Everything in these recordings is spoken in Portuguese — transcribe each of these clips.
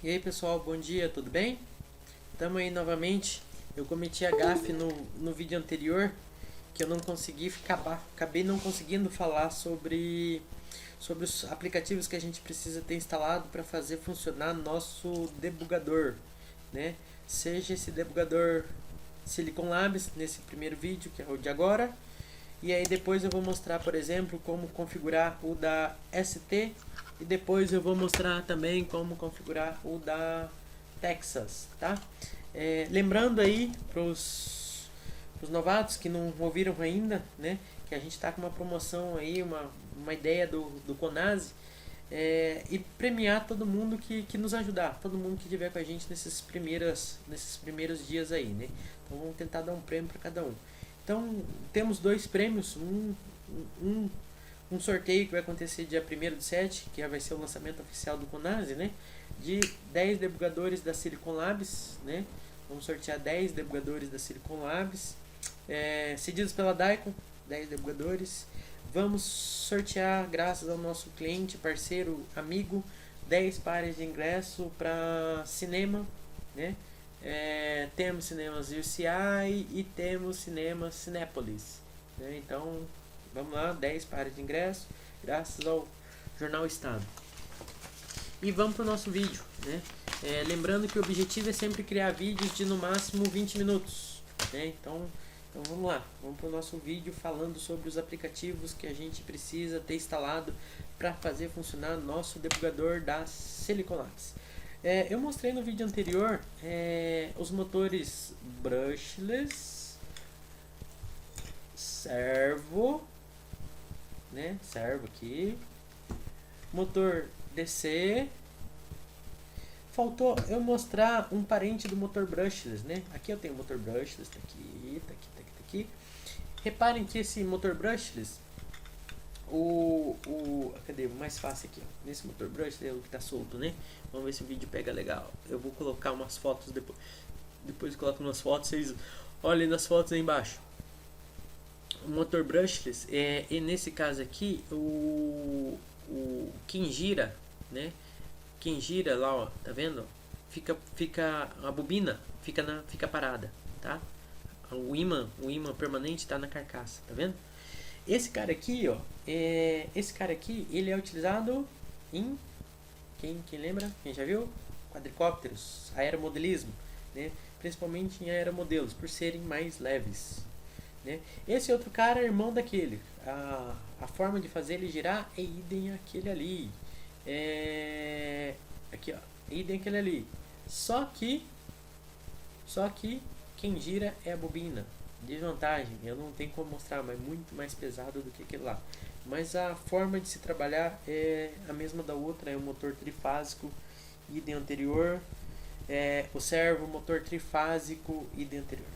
E aí pessoal, bom dia, tudo bem? Tamo aí novamente. Eu cometi a gafe no vídeo anterior que eu não consegui acabei não conseguindo falar sobre os aplicativos que a gente precisa ter instalado para fazer funcionar nosso debugador, né? Seja esse debugador Silicon Labs nesse primeiro vídeo, que é o de agora, e aí depois eu vou mostrar, por exemplo, como configurar o da ST e depois eu vou mostrar também como configurar o da Texas, tá? Lembrando aí para os novatos que não ouviram ainda, né, que a gente está com uma promoção aí, uma ideia do Conase, e premiar todo mundo que nos ajudar, todo mundo que estiver com a gente nesses primeiros dias aí, né? Então vamos tentar dar um prêmio para cada um. Então temos dois prêmios, um, um sorteio que vai acontecer dia 1º/7, que vai ser o lançamento oficial do Conase, né? De 10 debugadores da Silicon Labs, né? Vamos sortear 10 debugadores da Silicon Labs, cedidos pela Daikon, 10 debugadores. Vamos sortear, graças ao nosso cliente, parceiro, amigo, 10 pares de ingresso para cinema, né? Temos cinemas UCI e temos cinemas Cinépolis, né? Então, vamos lá, 10 pares de ingresso, graças ao Jornal Estado. E vamos para o nosso vídeo, né? Lembrando que o objetivo é sempre criar vídeos de no máximo 20 minutos, né? Então vamos lá, vamos para o nosso vídeo falando sobre os aplicativos que a gente precisa ter instalado para fazer funcionar nosso debugador da Silicon Labs. Eu mostrei no vídeo anterior os motores brushless, servo, né? Servo aqui, motor DC. Faltou eu mostrar um parente do motor brushless, né? Aqui eu tenho o motor brushless, tá aqui, tá aqui, tá aqui, tá aqui. Reparem que esse motor brushless, cadê? O mais fácil aqui, ó. Nesse motor brushless é o que tá solto, né? Vamos ver se o vídeo pega legal. Eu vou colocar umas fotos depois. Depois eu coloco umas fotos, vocês olhem nas fotos aí embaixo. O motor brushless, e nesse caso aqui, quem gira, né? Quem gira lá, ó, tá vendo? Fica a bobina fica parada, tá? O ímã permanente tá na carcaça, tá vendo? Esse cara aqui, ó, ele é utilizado em quem lembra? Quem já viu? Quadricópteros, aeromodelismo, né? Principalmente em aeromodelos, por serem mais leves, né? Esse outro cara é irmão daquele. A forma de fazer ele girar é idem aquele ali. Aqui, ó, idem aquele ali. Só que quem gira é a bobina. Desvantagem, eu não tenho como mostrar, mas muito mais pesado do que aquele lá. Mas a forma de se trabalhar é a mesma da outra, é o motor trifásico, idem anterior. O servo, motor trifásico, idem anterior.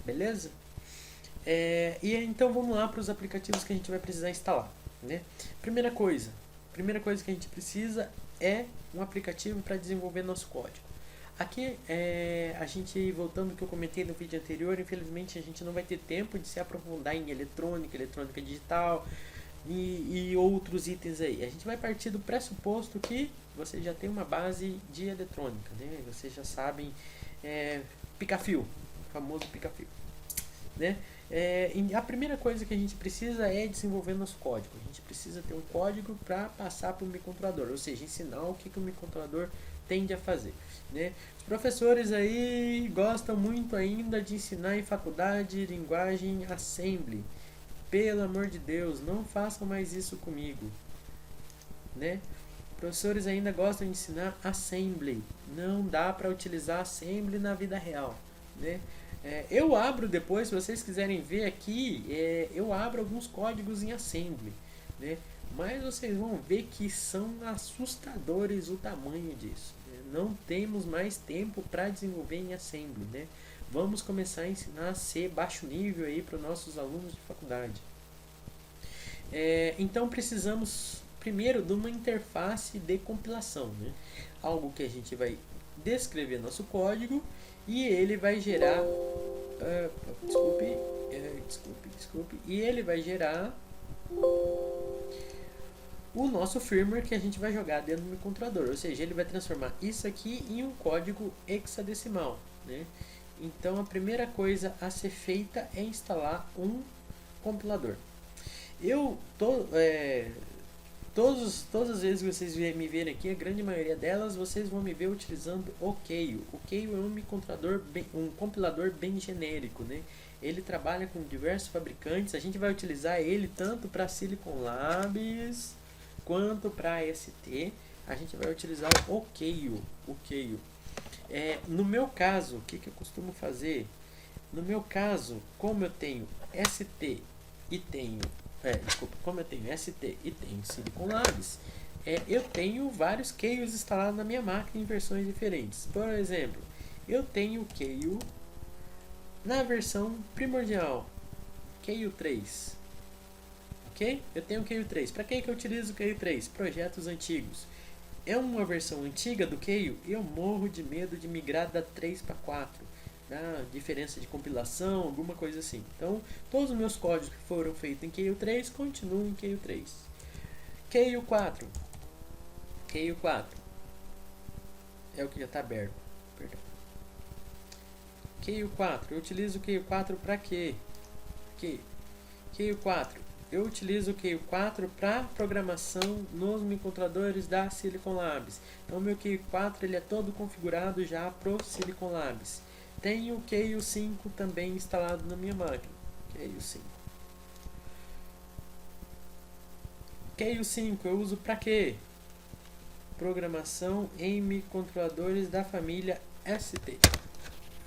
Beleza? E então vamos lá para os aplicativos que a gente vai precisar instalar, né? Primeira coisa que a gente precisa é um aplicativo para desenvolver nosso código. Aqui, a gente, voltando ao que eu comentei no vídeo anterior, infelizmente a gente não vai ter tempo de se aprofundar em eletrônica digital e outros itens aí. A gente vai partir do pressuposto que você já tem uma base de eletrônica, né? Vocês já sabem, pica-fio, o famoso pica-fio, né? A primeira coisa que a gente precisa é desenvolver nosso código. A gente precisa ter um código para passar para o microcontrolador, ou seja, ensinar o que o microcontrolador tende a fazer, né? Os professores aí gostam muito ainda de ensinar em faculdade linguagem assembly. Pelo amor de Deus, não façam mais isso comigo, né? Professores ainda gostam de ensinar assembly. Não dá para utilizar assembly na vida real, né? Eu abro depois, se vocês quiserem ver aqui, eu abro alguns códigos em assembly, né? Mas vocês vão ver que são assustadores o tamanho disso, né? Não temos mais tempo para desenvolver em assembly, né? Vamos começar a ensinar a ser baixo nível aí para os nossos alunos de faculdade. Então precisamos primeiro de uma interface de compilação, né? Algo que a gente vai descrever nosso código e ele vai gerar desculpe, e ele vai gerar o nosso firmware que a gente vai jogar dentro do controlador, ou seja, ele vai transformar isso aqui em um código hexadecimal, né? Então a primeira coisa a ser feita é instalar um compilador. Todas as vezes que vocês me verem aqui, a grande maioria delas, vocês vão me ver utilizando o Keio. O Keio é um compilador bem genérico, né? Ele trabalha com diversos fabricantes. A gente vai utilizar ele tanto para Silicon Labs quanto para ST. A gente vai utilizar o Keio. No meu caso, o que eu costumo fazer? No meu caso, como eu tenho ST e tenho como eu tenho ST e tenho Silicon Labs, eu tenho vários Keios instalados na minha máquina em versões diferentes. Por exemplo, eu tenho o Keio na versão primordial, Keio 3. Ok? Eu tenho o Keio 3. Para que eu utilizo o Keio 3? Projetos antigos. É uma versão antiga do Keio e eu morro de medo de migrar da 3 para 4. Diferença de compilação, alguma coisa assim. Então, todos os meus códigos que foram feitos em Keio 3 continuam em Keio 3. Keio 4 é o que já está aberto. Perdão. Keio 4, eu utilizo o Keio 4 para quê? Keio 4, eu utilizo o Keio 4 para programação nos microcontroladores da Silicon Labs. Então, o meu Keio 4 ele é todo configurado já para o Silicon Labs. Tenho o Keio 5 também instalado na minha máquina. Keio 5 eu uso para quê? Programação em microcontroladores da família ST.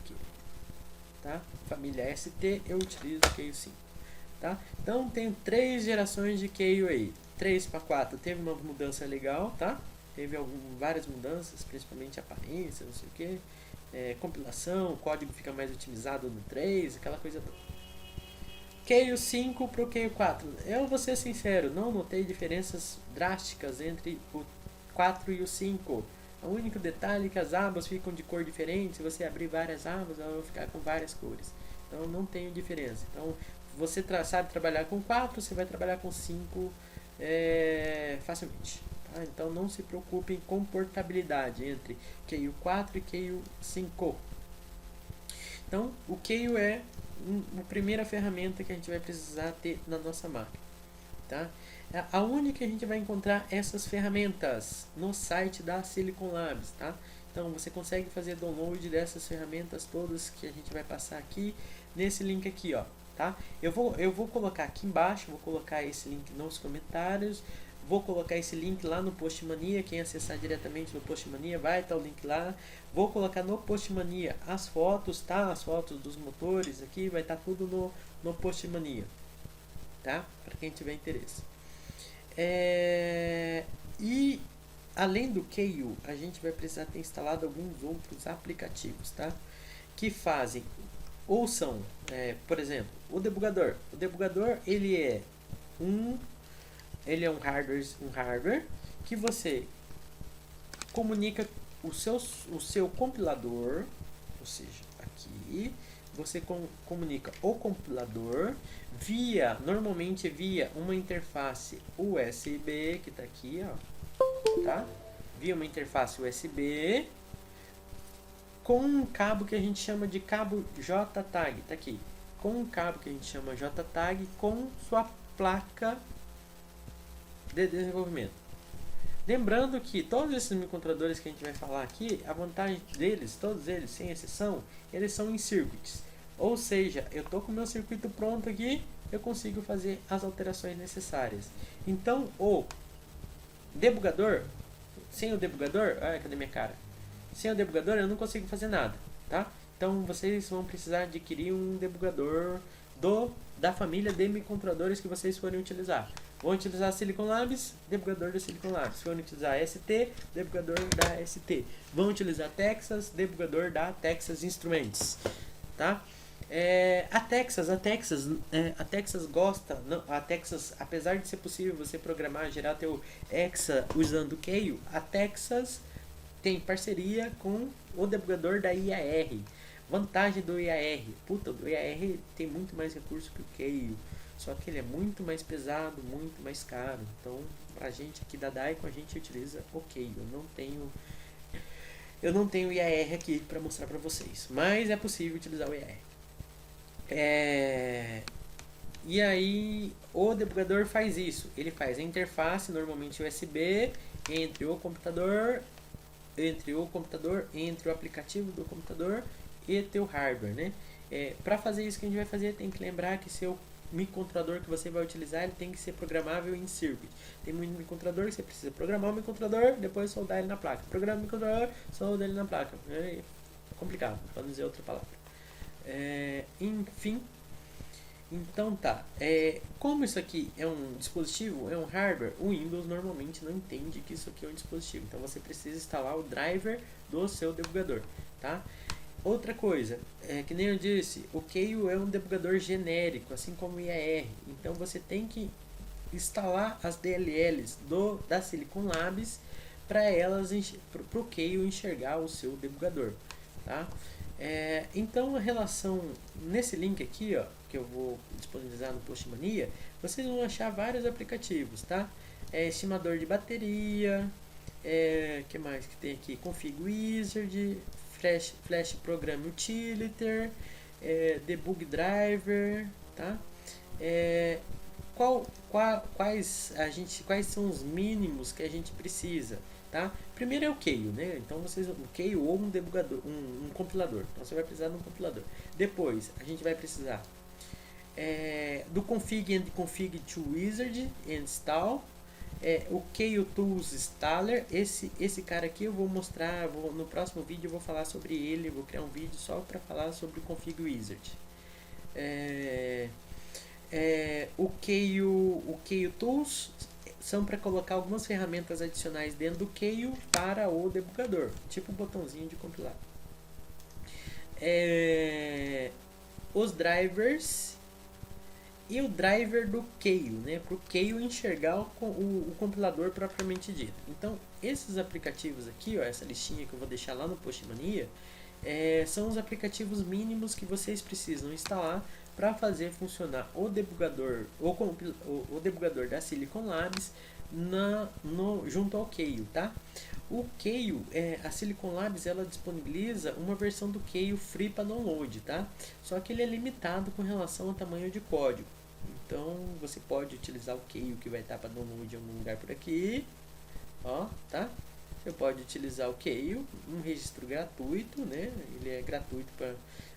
Aqui. Tá? Família ST eu utilizo o Keio 5. Tá? Então tenho 3 gerações de Keio aí. 3 para 4 teve uma mudança legal, tá? Teve várias mudanças, principalmente aparência, não sei o que. Compilação, o código fica mais otimizado no 3, aquela coisa toda. Keio 5 para o Keio 4. Eu vou ser sincero, não notei diferenças drásticas entre o 4 e o 5. O único detalhe é que as abas ficam de cor diferente. Se você abrir várias abas, elas vão ficar com várias cores. Então não tem diferença. Então você sabe trabalhar com 4, você vai trabalhar com 5 facilmente. Então não se preocupe com portabilidade entre Keio 4 e Keio 5. Então o Keio é a primeira ferramenta que a gente vai precisar ter na nossa máquina. Tá? A única que a gente vai encontrar essas ferramentas no site da Silicon Labs. Tá? Então você consegue fazer download dessas ferramentas todas que a gente vai passar aqui nesse link aqui. Ó, tá? Eu vou colocar aqui embaixo, vou colocar esse link nos comentários. Vou colocar esse link lá no Postmania. Quem acessar diretamente no Postmania vai estar o link lá. Vou colocar no Postmania as fotos, tá? As fotos dos motores aqui, vai estar tudo no Postmania, tá? Para quem tiver interesse. E além do Keio, a gente vai precisar ter instalado alguns outros aplicativos, tá? Que fazem ou são, por exemplo, o debugador. O debugador ele é um hardware que você comunica o seu compilador, ou seja, aqui você comunica o compilador normalmente via uma interface USB, que está aqui, ó, tá? Via uma interface USB com um cabo que a gente chama de cabo JTAG, tá aqui, com um cabo que a gente chama JTAG com sua placa de desenvolvimento. Lembrando que todos esses microcontroladores que a gente vai falar aqui, a vantagem deles, todos eles, sem exceção, eles são em circuits. Ou seja, eu estou com o meu circuito pronto aqui, eu consigo fazer as alterações necessárias. Então, o debugador, sem o debugador, cadê minha cara? Sem o debugador eu não consigo fazer nada, tá? Então vocês vão precisar adquirir um debugador da família de microcontroladores que vocês forem utilizar. Vão utilizar Silicon Labs, debugador da Silicon Labs. Vão utilizar ST, debugador da ST. Vão utilizar Texas, debugador da Texas Instruments, tá? A Texas gosta, a Texas, apesar de ser possível você programar, gerar teu Hexa usando Keio, a Texas tem parceria com o debugador da IAR. Vantagem do IAR, o IAR tem muito mais recurso que o Keio. só que ele é muito mais pesado, muito mais caro. Então, a gente aqui da Daikon, a gente utiliza o Keio. Eu não tenho IAR aqui para mostrar para vocês, mas é possível utilizar o IAR. E aí o debugador faz isso. Ele faz a interface, normalmente USB, entre o computador, entre o aplicativo do computador e teu hardware, né? Para fazer isso que a gente vai fazer, tem que lembrar que seu microcontrolador que você vai utilizar, ele tem que ser programável em circuit. Tem muito microcontrolador que você precisa programar o microcontrolador, depois soldar ele na placa. Programa o microcontrolador, solda ele na placa. É complicado, para não dizer outra palavra. Enfim, então tá. Como isso aqui é um dispositivo, é um hardware, o Windows normalmente não entende que isso aqui é um dispositivo. Então você precisa instalar o driver do seu debugador, tá? Outra coisa, que nem eu disse, o Keio é um debugador genérico, assim como o IAR. Então você tem que instalar as DLLs da Silicon Labs para o Keio enxergar o seu debugador, tá? Então a relação nesse link aqui, ó, que eu vou disponibilizar no Postmania, vocês vão achar vários aplicativos, tá? Estimador de bateria, que mais que tem aqui? Config Wizard, Flash Program Utility, Debug Driver, tá? Quais são os mínimos que a gente precisa, tá? Primeiro é o Keio, né? Então o Keio ou um debugador, um compilador. Então você vai precisar de um compilador. Depois a gente vai precisar do config and config to wizard and install. O Keio Tools Installer, esse cara aqui eu vou mostrar, no próximo vídeo eu vou falar sobre ele, vou criar um vídeo só para falar sobre o Config Wizard. O Keio Tools são para colocar algumas ferramentas adicionais dentro do Keio para o debugador, tipo o botãozinho de compilar. Os drivers e o driver do Keio, né, para o Keio enxergar o compilador propriamente dito. Então, esses aplicativos aqui, ó, essa listinha que eu vou deixar lá no Postmania, são os aplicativos mínimos que vocês precisam instalar para fazer funcionar o debugador, o debugador da Silicon Labs junto ao Keio, tá? O Keio, a Silicon Labs, ela disponibiliza uma versão do Keio free para download, tá? Só que ele é limitado com relação ao tamanho de código. Então, você pode utilizar o Keio que vai estar para download em algum lugar por aqui, ó, tá? Você pode utilizar o Keio, um registro gratuito, né? Ele é gratuito para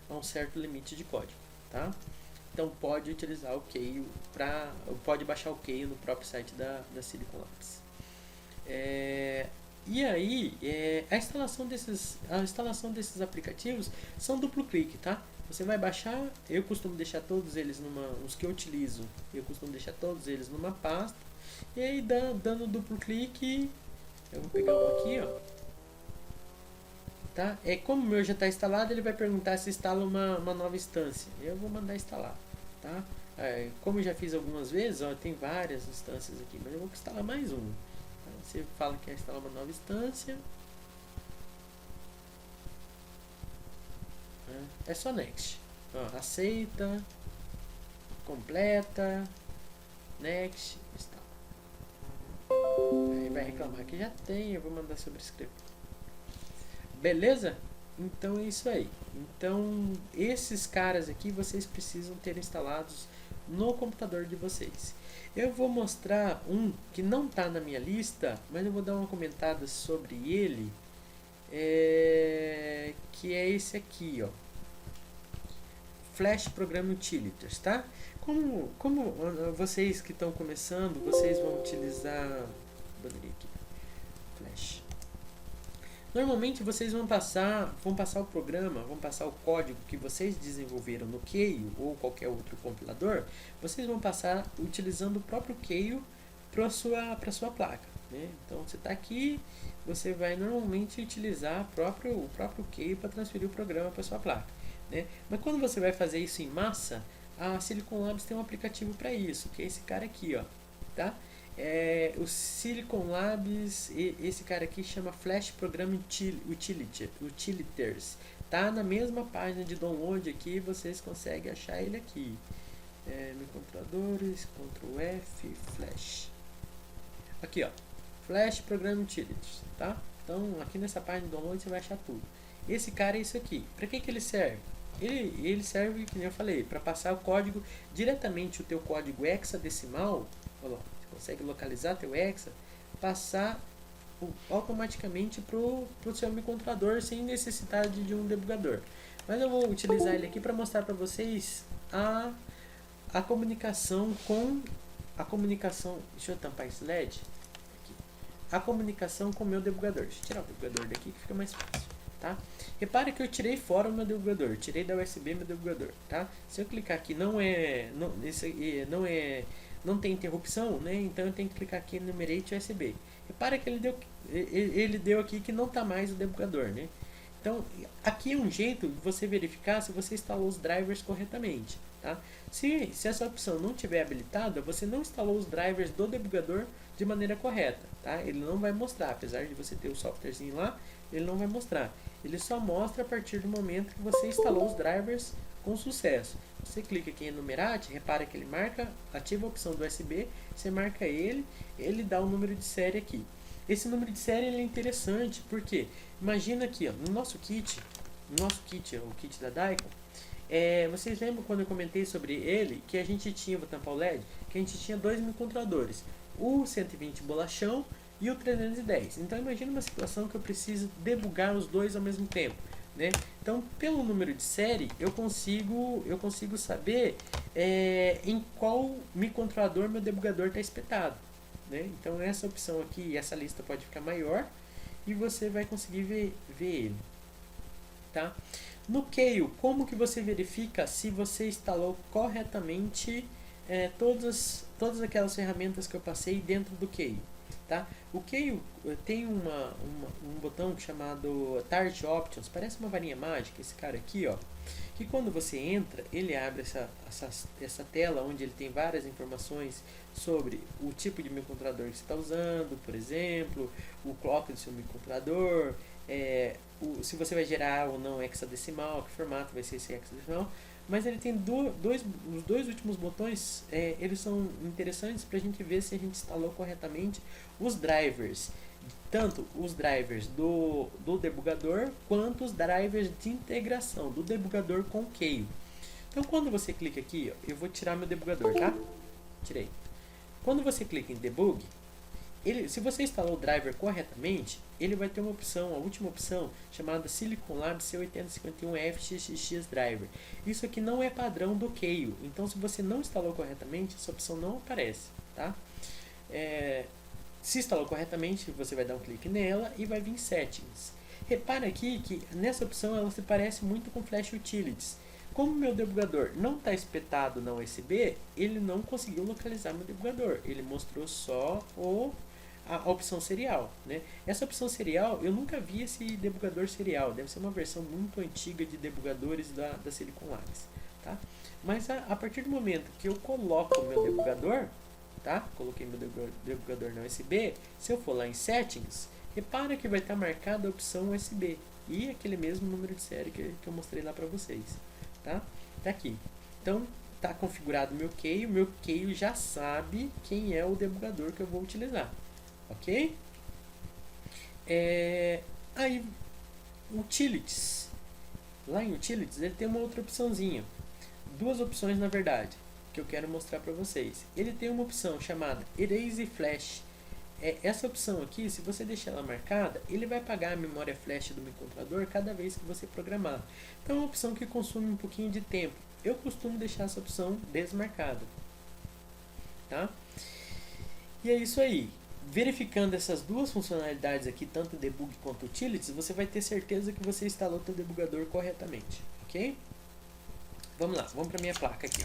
um certo limite de código, tá? Então pode utilizar o Keio pode baixar o Keio no próprio site da Silicon Labs. E aí, a instalação desses aplicativos são duplo clique, tá? Você vai baixar, eu costumo deixar todos eles os que eu utilizo, eu costumo deixar todos eles numa pasta, e aí dando duplo clique, eu vou pegar um aqui, ó. Tá? Como o meu já está instalado, ele vai perguntar se instala uma nova instância. Eu vou mandar instalar, tá? Como eu já fiz algumas vezes, ó, tem várias instâncias aqui, mas eu vou instalar mais uma. Tá? Você fala que quer instalar uma nova instância. É só next. Ó, aceita, completa, next, instala. Aí vai reclamar que já tem, eu vou mandar sobrescrever. Beleza? Então é isso aí. Então esses caras aqui vocês precisam ter instalados no computador de vocês. Eu vou mostrar um que não está na minha lista, mas eu vou dar uma comentada sobre ele, que é esse aqui, ó. Flash Program Utilities, tá? Como vocês que estão começando, vocês vão utilizar Flash. Normalmente vocês vão passar o programa, vão passar o código que vocês desenvolveram no Keio ou qualquer outro compilador, vocês vão passar utilizando o próprio Keio para sua placa, né? Então você está aqui, você vai normalmente utilizar o próprio Keio para transferir o programa para sua placa, né? Mas quando você vai fazer isso em massa, a Silicon Labs tem um aplicativo para isso, que é esse cara aqui, ó, tá? O Silicon Labs, esse cara aqui chama Flash Program Utiliters. Tá na mesma página de download aqui, vocês conseguem achar ele aqui, microcontroladores, Ctrl F, Flash. Aqui, ó, Flash Program Utilities, tá? Então, aqui nessa página de download você vai achar tudo. Esse cara é isso aqui. Para que ele serve? Ele serve, como eu falei, para passar o código diretamente, o teu código hexadecimal. Olha lá, você consegue localizar teu hexa, passar automaticamente para o seu microcontrolador sem necessidade de um debugador. Mas eu vou utilizar ele aqui para mostrar para vocês a comunicação com deixa eu tampar esse LED aqui. A comunicação com o meu debugador. Deixa eu tirar o debugador daqui que fica mais fácil, tá? Repare que eu tirei fora o meu debugador, tirei da USB meu debugador, tá? Se eu clicar aqui não tem interrupção, né? Então eu tenho que clicar aqui no Enumerate USB. Repara que ele deu aqui que não está mais o debugador, né? Então, aqui é um jeito de você verificar se você instalou os drivers corretamente, tá? Se essa opção não estiver habilitada, você não instalou os drivers do debugador de maneira correta, tá? Ele não vai mostrar, apesar de você ter o softwarezinho lá, ele não vai mostrar. Ele só mostra a partir do momento que você instalou os drivers com sucesso. Você clica aqui em Enumerate, repara que ele marca, ativa a opção do USB, você marca ele dá o número de série aqui. Esse número de série ele é interessante, porque imagina aqui, ó, no nosso kit, o kit da Daikon, vocês lembram quando eu comentei sobre ele, que a gente tinha, vou tampar o LED, que a gente tinha dois microcontroladores, o 120 bolachão e o 310. Então imagina uma situação que eu preciso debugar os dois ao mesmo tempo, né? Então pelo número de série eu consigo saber em qual microcontrolador meu debugador está espetado, né? Então essa opção aqui, essa lista pode ficar maior e você vai conseguir ver ele, tá? No Keio, como que você verifica se você instalou corretamente todas aquelas ferramentas que eu passei dentro do Keio, tá? O Keio tem um botão chamado Target Options, parece uma varinha mágica, esse cara aqui, ó, que quando você entra, ele abre essa tela onde ele tem várias informações sobre o tipo de microcontrolador que você está usando, por exemplo, o clock do seu microcontrolador, se você vai gerar ou não hexadecimal, que formato vai ser esse hexadecimal. Mas ele tem os dois últimos botões, eles são interessantes para a gente ver se a gente instalou corretamente os drivers, tanto os drivers do debugador quanto os drivers de integração do debugador com o Keio. Então quando você clica aqui, ó, eu vou tirar meu debugador, tá? Tirei. Quando você clica em debug, se você instalou o driver corretamente, ele vai ter uma opção, a última opção, chamada Silicon Labs C8051FXX Driver. Isso aqui não é padrão do Keio, então se você não instalou corretamente, essa opção não aparece, tá? Se instalou corretamente, você vai dar um clique nela e vai vir em Settings. Repara aqui que nessa opção ela se parece muito com Flash Utilities. Como meu debugador não está espetado na USB, ele não conseguiu localizar meu debugador. Ele mostrou só a opção serial, né? Essa opção serial, eu nunca vi esse debugador serial. Deve ser uma versão muito antiga de debugadores da Silicon Labs, tá? Mas a partir do momento que eu coloco o meu debugador, tá? Coloquei meu debugador na USB. Se eu for lá em Settings, repara que vai estar marcada a opção USB e aquele mesmo número de série que eu mostrei lá para vocês, tá? Tá aqui. Então tá configurado meu Keio já sabe quem é o debugador que eu vou utilizar, ok? Aí Utilities, lá em Utilities ele tem uma outra opçãozinha, duas opções na verdade, que eu quero mostrar para vocês. Ele tem uma opção chamada Erase Flash. Essa opção aqui, se você deixar ela marcada, ele vai apagar a memória flash do microcontrolador cada vez que você programar. Então é uma opção que consome um pouquinho de tempo. Eu costumo deixar essa opção desmarcada, tá? E é isso aí. Verificando essas duas funcionalidades aqui, tanto debug quanto utilities, você vai ter certeza que você instalou o seu debugador corretamente, ok? Vamos lá, vamos para minha placa aqui.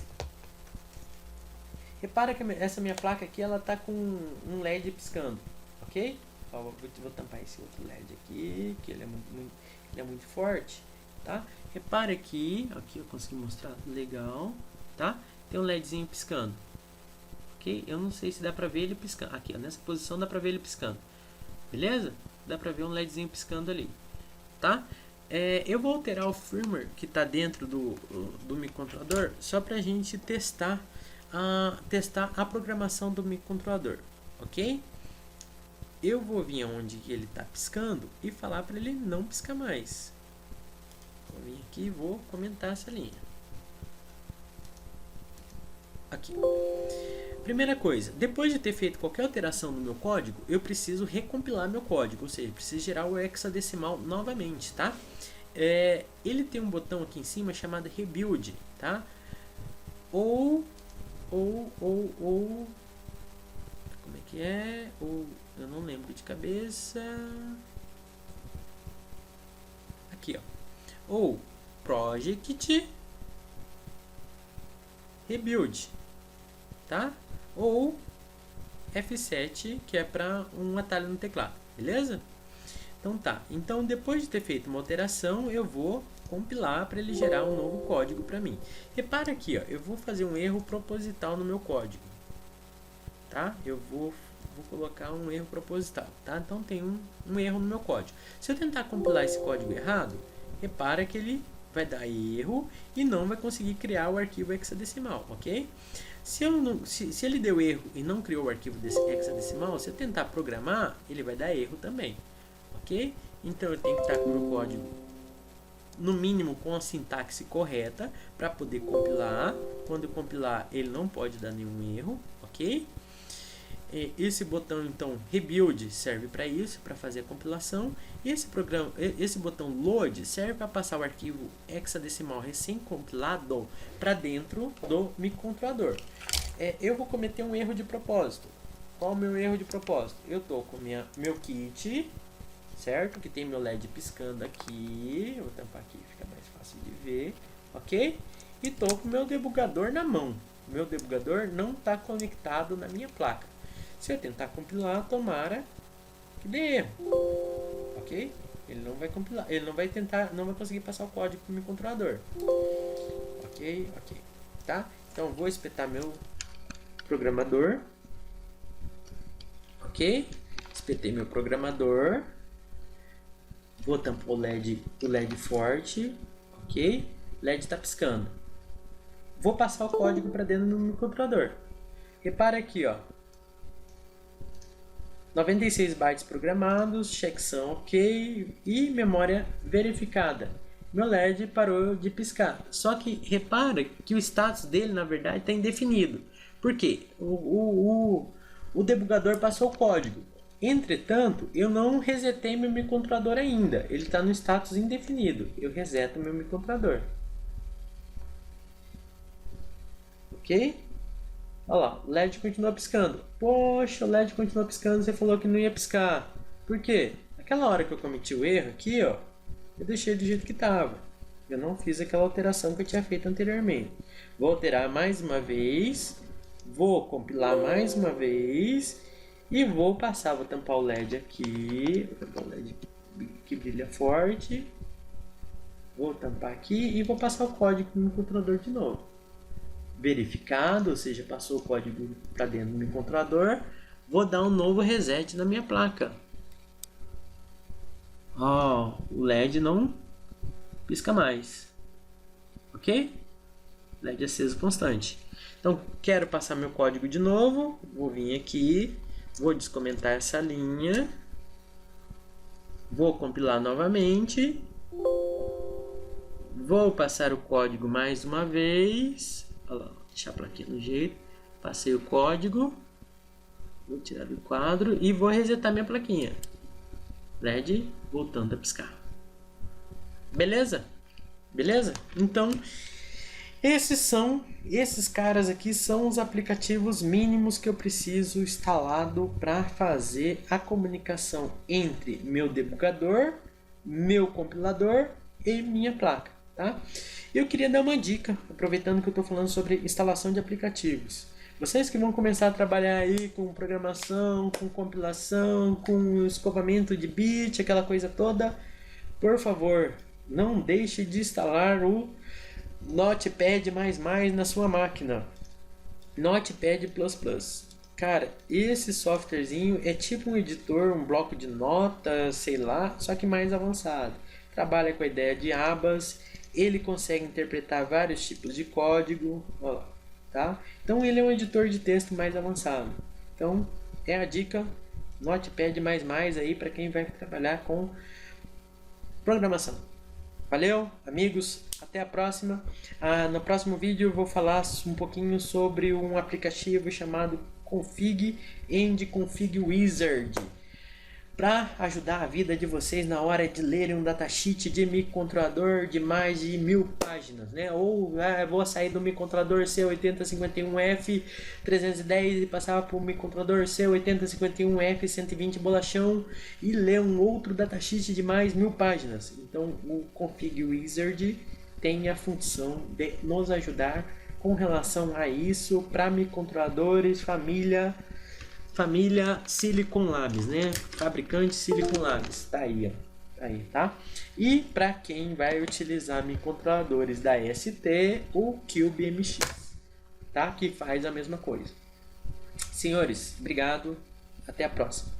Repara que essa minha placa aqui, ela tá com um LED piscando, ok? Ó, vou tampar esse outro LED aqui, que ele é muito forte, tá? Repara aqui eu consegui mostrar legal, tá? Tem um LEDzinho piscando, ok? Eu não sei se dá pra ver ele piscando. Aqui, ó, nessa posição dá pra ver ele piscando, beleza? Dá pra ver um LEDzinho piscando ali, tá? eu vou alterar o firmware que está dentro do microcontrolador só para a gente testar a programação do microcontrolador, ok? Eu vou vir onde ele está piscando e falar para ele não piscar mais. Vou vir aqui e vou comentar essa linha. Aqui. Primeira coisa, depois de ter feito qualquer alteração no meu código, eu preciso recompilar meu código, ou seja, preciso gerar o hexadecimal novamente, tá? Ele tem um botão aqui em cima chamado Rebuild, tá? Ou como é que é? Eu não lembro de cabeça. Aqui, ó. Ou Project Rebuild, tá? Ou F7, que é para um atalho no teclado, beleza? Então tá, então depois de ter feito uma alteração, eu vou compilar para ele gerar um novo código para mim. Repara aqui, ó, eu vou fazer um erro proposital no meu código, tá? Eu vou colocar um erro proposital, tá? Então tem um erro no meu código. Se eu tentar compilar esse código errado, repara que ele vai dar erro e não vai conseguir criar o arquivo hexadecimal, ok? Se ele deu erro e não criou o arquivo hexadecimal, se eu tentar programar, ele vai dar erro também, ok? Então eu tenho que estar com o meu código, no mínimo com a sintaxe correta, para poder compilar. Quando eu compilar, ele não pode dar nenhum erro, ok? Esse botão, então, Rebuild, serve para isso, para fazer a compilação. E esse botão Load serve para passar o arquivo hexadecimal recém-compilado para dentro do microcontrolador. Eu vou cometer um erro de propósito. Qual é o meu erro de propósito? Eu estou com meu kit, certo? Que tem meu LED piscando aqui. Eu vou tampar aqui, fica mais fácil de ver, ok? E estou com o meu debugador na mão. Meu debugador não está conectado na minha placa. Se eu tentar compilar, tomara que dê erro, ok? Ele não vai compilar, ele não vai conseguir passar o código para o microcontrolador, ok, tá? Então vou espetar meu programador, ok? Espetei meu programador, vou tampar o LED forte, ok? O LED está piscando. Vou passar o código para dentro do microcontrolador. Repara aqui, ó. 96 bytes programados, checksum ok e memória verificada. Meu LED parou de piscar. Só que repara que o status dele na verdade está indefinido. Por quê? O debugador passou o código. Entretanto, eu não resetei meu microcontrolador ainda. Ele está no status indefinido. Eu reseto meu microcontrolador. Ok? Olha lá, o LED continua piscando. Poxa, o LED continua piscando, você falou que não ia piscar. Por quê? Naquela hora que eu cometi o erro aqui, ó, eu deixei do jeito que estava. Eu não fiz aquela alteração que eu tinha feito anteriormente. Vou alterar mais uma vez. Vou compilar mais uma vez. E vou passar, vou tampar o LED aqui. Vou tampar o LED que brilha forte. Vou tampar aqui e vou passar o código no controlador de novo. Verificado, ou seja, passou o código para dentro do meu controlador. Vou dar um novo reset na minha placa. Ó, o LED não pisca mais, ok? LED aceso constante. Então, quero passar meu código de novo. Vou vir aqui, vou descomentar essa linha. Vou compilar novamente. Vou passar o código mais uma vez. Olha lá, deixar a plaquinha no jeito. Passei o código. Vou tirar do quadro e vou resetar minha plaquinha. LED voltando a piscar. Beleza? Beleza? Então, esses caras aqui são os aplicativos mínimos que eu preciso instalado para fazer a comunicação entre meu debugador, meu compilador e minha placa, tá? Eu queria dar uma dica, aproveitando que eu estou falando sobre instalação de aplicativos. Vocês que vão começar a trabalhar aí com programação, com compilação, com escovamento de bit, aquela coisa toda, por favor, não deixe de instalar o Notepad++ na sua máquina. Notepad++. Cara, esse softwarezinho é tipo um editor, um bloco de notas, sei lá, só que mais avançado. trabalha com a ideia de abas, ele consegue interpretar vários tipos de código, ó lá, tá? Então ele é um editor de texto mais avançado. Então é a dica Notepad++ aí para quem vai trabalhar com programação. Valeu, amigos, até a próxima. No próximo vídeo eu vou falar um pouquinho sobre um aplicativo chamado Config and Config Wizard, para ajudar a vida de vocês na hora de lerem um datasheet de microcontrolador de mais de 1000 páginas, né? Ou vou sair do microcontrolador C8051F310 e passar para o microcontrolador C8051F120 bolachão e ler um outro datasheet de mais 1000 páginas. Então o Config Wizard tem a função de nos ajudar com relação a isso para microcontroladores família Silicon Labs, né? Fabricante Silicon Labs, tá aí, ó. Tá aí, tá? E para quem vai utilizar microcontroladores da ST, o CubeMX, tá? Que faz a mesma coisa. Senhores, obrigado. Até a próxima.